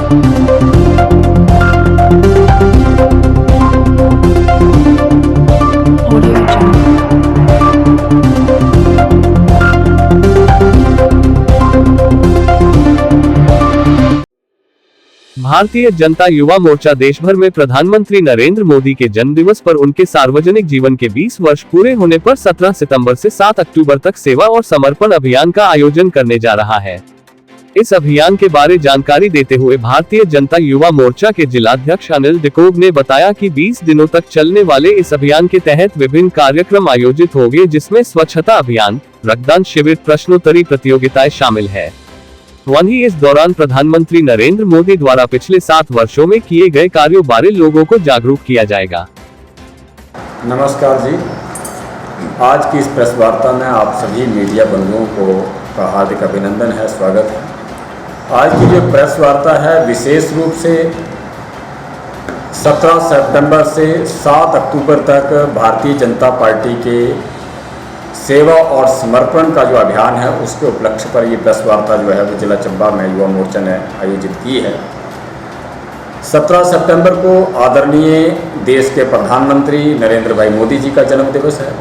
भारतीय जनता युवा मोर्चा देश भर में प्रधानमंत्री नरेंद्र मोदी के जन्मदिवस पर उनके सार्वजनिक जीवन के 20 वर्ष पूरे होने पर 17 सितंबर से 7 अक्टूबर तक सेवा और समर्पण अभियान का आयोजन करने जा रहा है। इस अभियान के बारे जानकारी देते हुए भारतीय जनता युवा मोर्चा के जिलाध्यक्ष अनिल डिकोग ने बताया कि 20 दिनों तक चलने वाले इस अभियान के तहत विभिन्न कार्यक्रम आयोजित होंगे, जिसमें स्वच्छता अभियान, रक्तदान शिविर, प्रश्नोत्तरी प्रतियोगिताएं शामिल है। वहीं इस दौरान प्रधानमंत्री नरेंद्र मोदी द्वारा पिछले 7 वर्षों में किए गए कार्यों बारे लोगों को जागरूक किया जाएगा। नमस्कार जी, आज की इस प्रेस वार्ता में आप सभी मीडिया बंधुओं को का हार्दिक अभिनंदन है, स्वागत है। आज की जो प्रेस वार्ता है विशेष रूप से 17 सितंबर से 7 अक्टूबर तक भारतीय जनता पार्टी के सेवा और समर्पण का जो अभियान है उसके उपलक्ष्य पर ये प्रेस वार्ता जो है वो जिला चंबा में युवा मोर्चा ने आयोजित की है। 17 सितंबर को आदरणीय देश के प्रधानमंत्री नरेंद्र भाई मोदी जी का जन्मदिवस है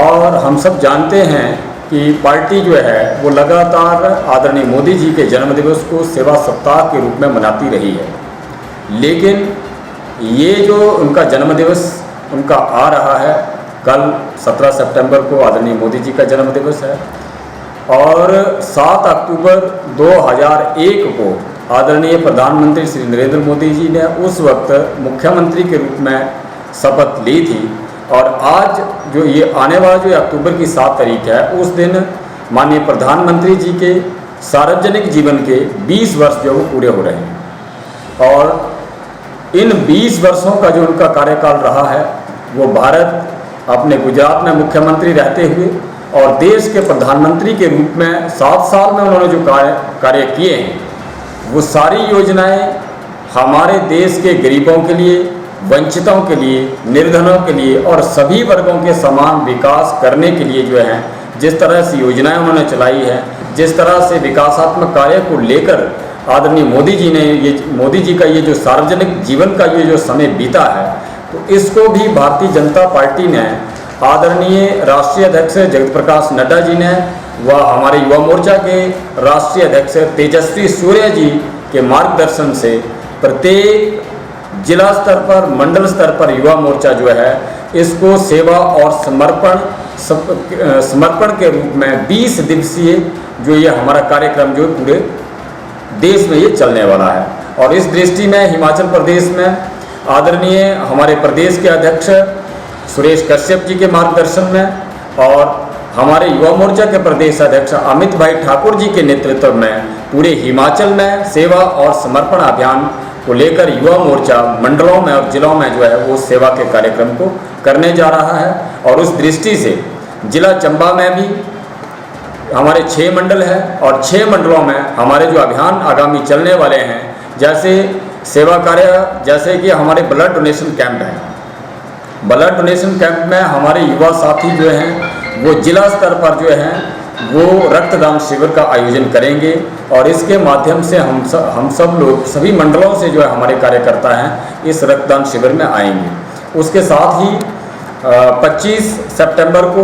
और हम सब जानते हैं कि पार्टी जो है वो लगातार आदरणीय मोदी जी के जन्मदिवस को सेवा सप्ताह के रूप में मनाती रही है। लेकिन ये जो उनका जन्मदिवस उनका आ रहा है, कल 17 सितंबर को आदरणीय मोदी जी का जन्मदिवस है और 7 अक्टूबर 2001 को आदरणीय प्रधानमंत्री श्री नरेंद्र मोदी जी ने उस वक्त मुख्यमंत्री के रूप में शपथ ली थी और आज जो ये आने वाला जो अक्टूबर की 7 तारीख है उस दिन माननीय प्रधानमंत्री जी के सार्वजनिक जीवन के 20 वर्ष जो पूरे हो रहे हैं और इन 20 वर्षों का जो उनका कार्यकाल रहा है वो भारत अपने गुजरात में मुख्यमंत्री रहते हुए और देश के प्रधानमंत्री के रूप में 7 साल में उन्होंने जो कार्य किए हैं वो सारी योजनाएं हमारे देश के गरीबों के लिए, वंचितों के लिए, निर्धनों के लिए और सभी वर्गों के समान विकास करने के लिए जो है जिस तरह से योजनाएं उन्होंने चलाई है, जिस तरह से विकासात्मक कार्य को लेकर आदरणीय मोदी जी का ये जो सार्वजनिक जीवन का ये जो समय बीता है तो इसको भी भारतीय जनता पार्टी ने आदरणीय राष्ट्रीय अध्यक्ष जगत प्रकाश नड्डा जी ने व हमारे युवा मोर्चा के राष्ट्रीय अध्यक्ष तेजस्वी सूर्य जी के मार्गदर्शन से प्रत्येक जिला स्तर पर, मंडल स्तर पर युवा मोर्चा जो है इसको सेवा और समर्पण के रूप में 20 दिवसीय जो ये हमारा कार्यक्रम जो पूरे देश में ये चलने वाला है। और इस दृष्टि में हिमाचल प्रदेश में आदरणीय हमारे प्रदेश के अध्यक्ष सुरेश कश्यप जी के मार्गदर्शन में और हमारे युवा मोर्चा के प्रदेश अध्यक्ष अमित भाई ठाकुर जी के नेतृत्व में पूरे हिमाचल में सेवा और समर्पण अभियान को लेकर युवा मोर्चा मंडलों में और जिलों में जो है वो सेवा के कार्यक्रम को करने जा रहा है। और उस दृष्टि से जिला चंबा में भी हमारे 6 मंडल हैं और 6 मंडलों में हमारे जो अभियान आगामी चलने वाले हैं, जैसे सेवा कार्य, जैसे कि हमारे ब्लड डोनेशन कैंप हैं। ब्लड डोनेशन कैंप में हमारे युवा साथी जो हैं वो जिला स्तर पर जो हैं वो रक्तदान शिविर का आयोजन करेंगे और इसके माध्यम से हम सब लोग सभी मंडलों से जो है हमारे कार्यकर्ता हैं इस रक्तदान शिविर में आएंगे। उसके साथ ही 25 सितंबर को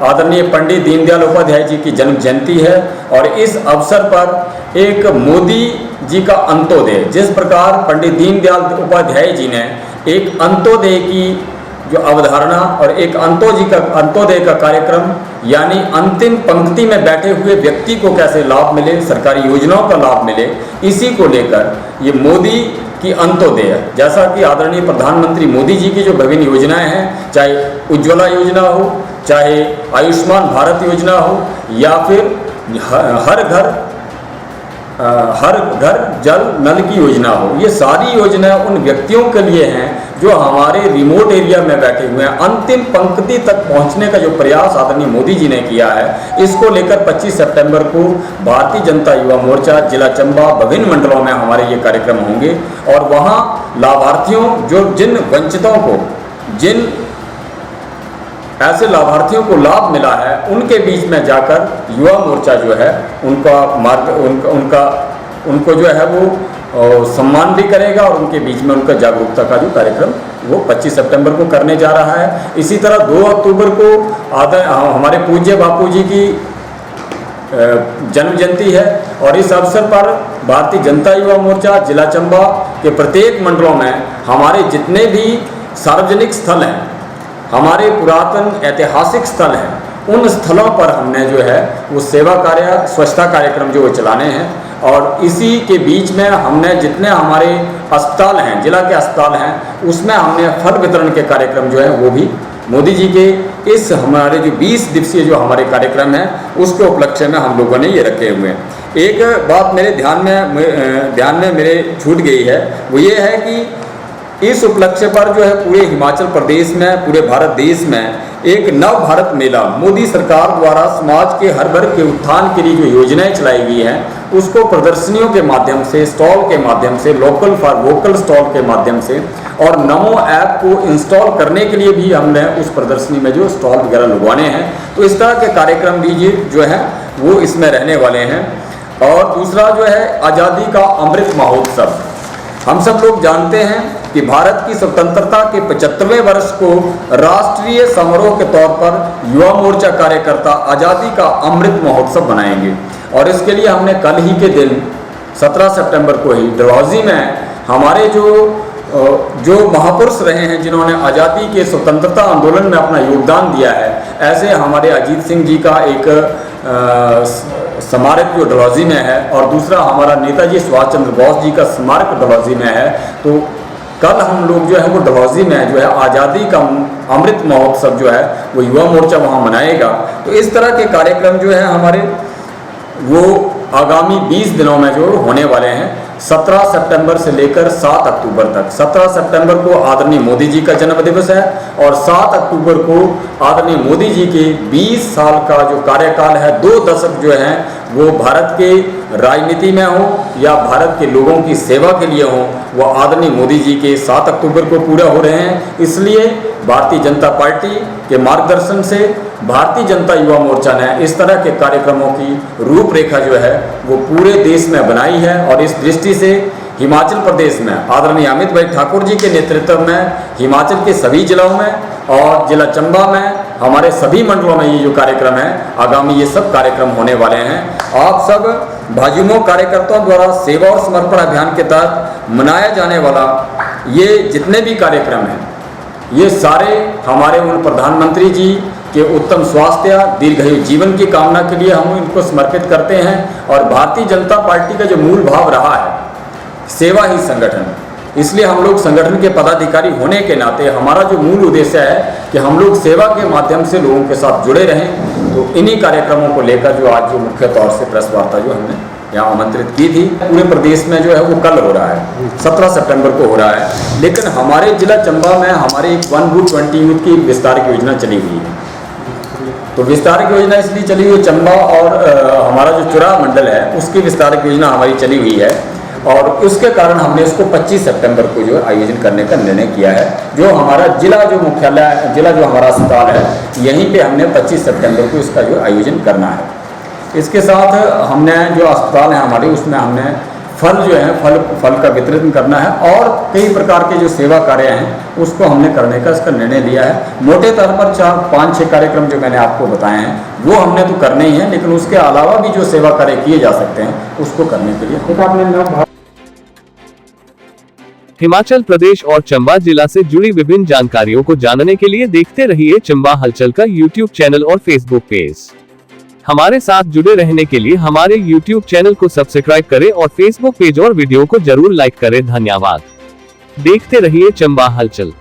आदरणीय पंडित दीनदयाल उपाध्याय जी की जन्म जयंती है और इस अवसर पर एक मोदी जी का अंत्योदय, जिस प्रकार पंडित दीनदयाल उपाध्याय जी ने एक अंत्योदय की जो अवधारणा और एक अंत्योदय का कार्यक्रम यानी अंतिम पंक्ति में बैठे हुए व्यक्ति को कैसे लाभ मिले, सरकारी योजनाओं का लाभ मिले, इसी को लेकर ये मोदी की अंत्योदय, जैसा कि आदरणीय प्रधानमंत्री मोदी जी की जो विभिन्न योजनाएं हैं, चाहे उज्ज्वला योजना हो, चाहे आयुष्मान भारत योजना हो या फिर हर घर जल नल की योजना हो, ये सारी योजनाएं उन व्यक्तियों के लिए हैं जो हमारे रिमोट एरिया में बैठे हुए हैं। अंतिम पंक्ति तक पहुंचने का जो प्रयास आदरणीय मोदी जी ने किया है, इसको लेकर 25 सितंबर को भारतीय जनता युवा मोर्चा जिला चंबा विभिन्न मंडलों में हमारे ये कार्यक्रम होंगे और वहाँ लाभार्थियों जिन वंचितों को, जिन ऐसे लाभार्थियों को लाभ मिला है उनके बीच में जाकर युवा मोर्चा जो है उनको जो है वो और सम्मान भी करेगा और उनके बीच में उनका जागरूकता का जो कार्यक्रम वो 25 सितंबर को करने जा रहा है। इसी तरह 2 अक्टूबर को हमारे पूज्य बापू जी की जन्म जयंती है और इस अवसर पर भारतीय जनता युवा मोर्चा जिला चंबा के प्रत्येक मंडलों में हमारे जितने भी सार्वजनिक स्थल हैं, हमारे पुरातन ऐतिहासिक स्थल हैं, उन स्थलों पर हमने जो है वो सेवा कार्य स्वच्छता कार्यक्रम जो चलाने हैं। और इसी के बीच में हमने जितने हमारे अस्पताल हैं, जिला के अस्पताल हैं, उसमें हमने फल वितरण के कार्यक्रम जो है वो भी मोदी जी के इस हमारे जो 20 दिवसीय जो हमारे कार्यक्रम हैं उसके उपलक्ष्य में हम लोगों ने ये रखे हुए हैं। एक बात मेरे ध्यान में मेरे छूट गई है, वो ये है कि इस उपलक्ष्य पर जो है पूरे हिमाचल प्रदेश में, पूरे भारत देश में एक नव भारत मेला मोदी सरकार द्वारा समाज के हर वर्ग के उत्थान के लिए जो योजनाएं चलाई गई हैं उसको प्रदर्शनियों के माध्यम से, स्टॉल के माध्यम से, लोकल फॉर वोकल स्टॉल के माध्यम से और नमो ऐप को इंस्टॉल करने के लिए भी हमने उस प्रदर्शनी में जो स्टॉल वगैरह लगवाने हैं। तो इस तरह के कार्यक्रम भी जो है वो इसमें रहने वाले हैं। और दूसरा जो है आज़ादी का अमृत महोत्सव। हम सब लोग जानते हैं कि भारत की स्वतंत्रता के 75वें वर्ष को राष्ट्रीय समारोह के तौर पर युवा मोर्चा कार्यकर्ता आज़ादी का अमृत महोत्सव मनाएंगे और इसके लिए हमने कल ही के दिन 17 सितंबर को ही डलहौजी में हमारे जो महापुरुष रहे हैं जिन्होंने आज़ादी के स्वतंत्रता आंदोलन में अपना योगदान दिया है, ऐसे हमारे अजीत सिंह जी का एक स्मारक जो डलहौजी में है और दूसरा हमारा नेताजी सुभाष चंद्र बोस जी का स्मारक डलहौजी में है। तो कल हम लोग जो है वो डलहौजी में जो है आज़ादी का अमृत महोत्सव जो है वो युवा मोर्चा वहाँ मनाएगा। तो इस तरह के कार्यक्रम जो है हमारे वो आगामी 20 दिनों में जो होने वाले हैं, 17 सितंबर से लेकर 7 अक्टूबर तक। 17 सितंबर को आदरणीय मोदी जी का जन्म दिवस है और 7 अक्टूबर को आदरणीय मोदी जी के 20 साल का जो कार्यकाल है, 2 दशक जो हैं वो भारत के राजनीति में हो या भारत के लोगों की सेवा के लिए हो, वो आदरणीय मोदी जी के 7 अक्टूबर को पूरा हो रहे हैं। इसलिए भारतीय जनता पार्टी के मार्गदर्शन से भारतीय जनता युवा मोर्चा ने इस तरह के कार्यक्रमों की रूपरेखा जो है वो पूरे देश में बनाई है और इस दृष्टि से हिमाचल प्रदेश में आदरणीय अमित भाई ठाकुर जी के नेतृत्व में हिमाचल के सभी जिलों में और जिला चंबा में हमारे सभी मंडलों में ये जो कार्यक्रम है आगामी ये सब कार्यक्रम होने वाले हैं। आप सब भाजयुमो कार्यकर्ताओं द्वारा सेवा और समर्पण अभियान के तहत मनाया जाने वाला ये जितने भी कार्यक्रम हैं ये सारे हमारे उन प्रधानमंत्री जी के उत्तम स्वास्थ्य दीर्घायु जीवन की कामना के लिए हम इनको समर्पित करते हैं। और भारतीय जनता पार्टी का जो मूल भाव रहा है सेवा ही संगठन, इसलिए हम लोग संगठन के पदाधिकारी होने के नाते हमारा जो मूल उद्देश्य है कि हम लोग सेवा के माध्यम से लोगों के साथ जुड़े रहें। तो इन्हीं कार्यक्रमों को लेकर जो आज जो मुख्य तौर से प्रेस वार्ता जो हमने यहाँ आमंत्रित की थी, पूरे प्रदेश में जो है वो कल हो रहा है, 17 सितंबर को हो रहा है। लेकिन हमारे जिला चंबा में हमारे एक 1 बूथ 20 यूथ की विस्तारक योजना चली हुई है। तो विस्तारक योजना इसलिए चली हुई चंबा और हमारा जो चुरा मंडल है उसकी विस्तारक योजना हमारी चली हुई है और उसके कारण हमने इसको 25 सितंबर को जो आयोजन करने का निर्णय किया है। जो हमारा जिला जो मुख्यालय जिला जो हमारा अस्पताल है यहीं पे हमने 25 सितंबर को इसका जो आयोजन करना है। इसके साथ हमने जो अस्पताल है हमारे उसमें हमने फल जो है फल का वितरण करना है और कई प्रकार के जो सेवा कार्य हैं उसको हमने करने का इसका निर्णय लिया है। मोटे तौर पर 4-5-6 कार्यक्रम जो मैंने आपको बताए हैं वो हमने तो करने ही हैं, लेकिन उसके अलावा भी जो सेवा कार्य किए जा सकते हैं उसको करने के लिए हिमाचल प्रदेश और चंबा जिला से जुड़ी विभिन्न जानकारियों को जानने के लिए देखते रहिए चंबा हलचल का यूट्यूब चैनल और फेसबुक पेज। हमारे साथ जुड़े रहने के लिए हमारे यूट्यूब चैनल को सब्सक्राइब करें और फेसबुक पेज और वीडियो को जरूर लाइक करें। धन्यवाद। देखते रहिए चंबा हलचल।